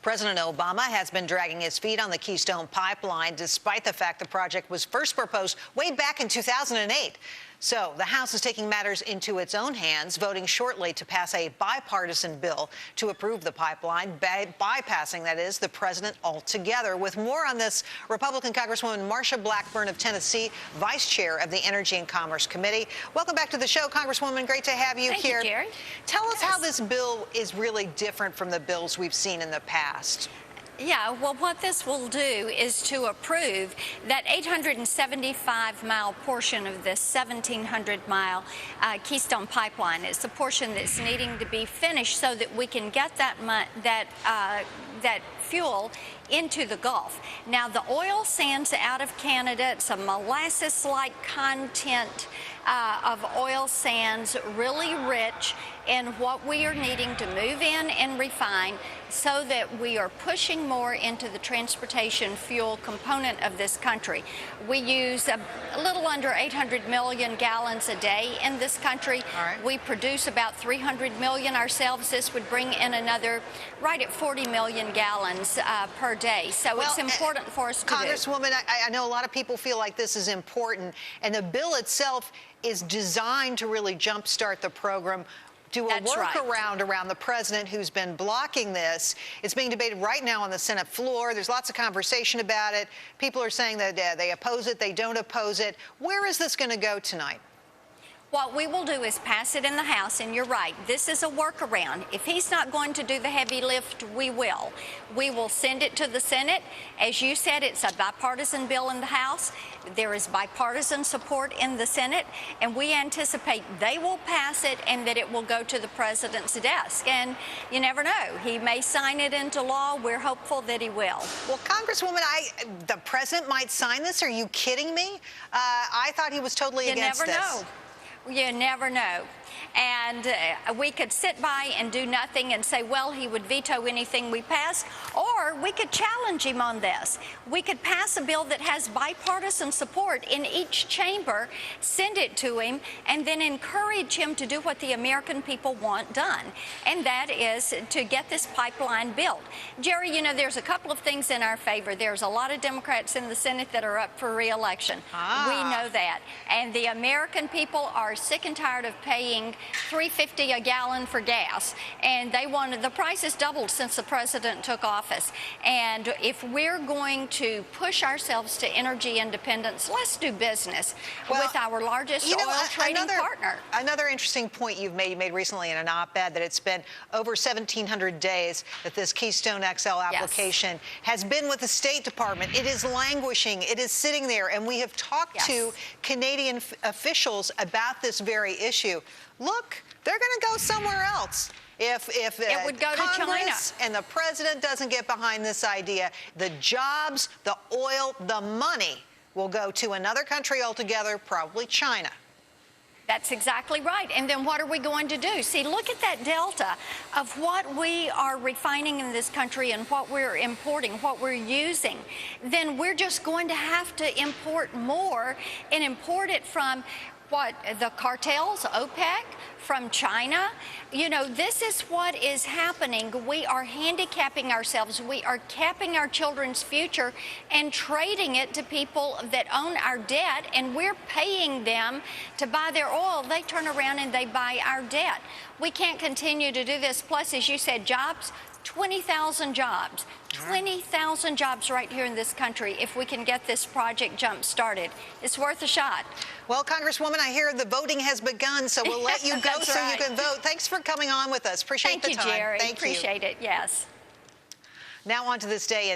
President Obama has been dragging his feet on the Keystone pipeline, despite the fact the project was first proposed way back in 2008. So the House is taking matters into its own hands, voting shortly to pass a bipartisan bill to approve the pipeline, bypassing, that is, the president altogether. With more on this, Republican Congresswoman Marsha Blackburn of Tennessee, Vice Chair of the Energy and Commerce Committee. Welcome back to the show, Congresswoman. Great to have you here. Thank you, Jerry. Tell us how this bill is really different from the bills we've seen in the past. Yeah, well, what this will do is to approve that 875-mile portion of this 1,700-mile Keystone pipeline. It's the portion that's needing to be finished so that we can get that fuel into the Gulf. Now, the oil sands out of Canada, it's a molasses-like content of oil sands, really rich in what we are needing to move in and refine so that we are pushing more into the transportation fuel component of this country. We use a little under 800 million gallons a day in this country. All right. We produce about 300 million ourselves. This would bring in another right at 40 million gallons per day. So it's important for us to do. Congresswoman, I know a lot of people feel like this is important, and the bill itself is designed to really jumpstart the program, do a workaround around the president who's been blocking this. It's being debated right now on the Senate floor. There's lots of conversation about it. People are saying that they oppose it, they don't oppose it. Where is this going to go tonight? What we will do is pass it in the House, and you're right, this is a workaround. If he's not going to do the heavy lift, we will. We will send it to the Senate. As you said, it's a bipartisan bill in the House. There is bipartisan support in the Senate, and we anticipate they will pass it and that it will go to the president's desk. And you never know. He may sign it into law. We're hopeful that he will. Well, Congresswoman, the president might sign this? Are you kidding me? I thought he was totally against this. You never know. You never know. And we could sit by and do nothing and say, well, he would veto anything we pass, or we could challenge him on this. We could pass a bill that has bipartisan support in each chamber, send it to him, and then encourage him to do what the American people want done, and that is to get this pipeline built. Jerry, you know, there's a couple of things in our favor. There's a lot of Democrats in the Senate that are up for re-election. We know that. And the American people are sick and tired of paying $3.50 a gallon for gas, and the price has doubled since the president took office. And if we're going to push ourselves to energy independence, let's do business with our largest oil trading partner. Another interesting point you made recently in an op-ed, that it's been over 1,700 days that this Keystone XL application has been with the State Department. It is languishing. It is sitting there, and we have talked to Canadian officials about this very issue. Look, they're going to go somewhere else. If it would go to Congress China and the president doesn't get behind this idea, the jobs, the oil, the money will go to another country altogether, probably China. That's exactly right. And then what are we going to do? See, look at that delta of what we are refining in this country and what we're importing, what we're using. Then we're just going to have to import more, and import it from the cartels, OPEC, from China. You know, this is what is happening. We are handicapping ourselves. We are capping our children's future and trading it to people that own our debt, and we're paying them to buy their oil. They turn around and they buy our debt. We can't continue to do this. Plus, as you said, jobs, 20,000 jobs. 20,000 jobs right here in this country if we can get this project jump started. It's worth a shot. Well, Congresswoman, I hear the voting has begun, so we'll let you go so you can vote. Thanks for coming on with us. Appreciate the time. Thank you, Jerry. Thank you. Appreciate it. Yes. Now on to this day in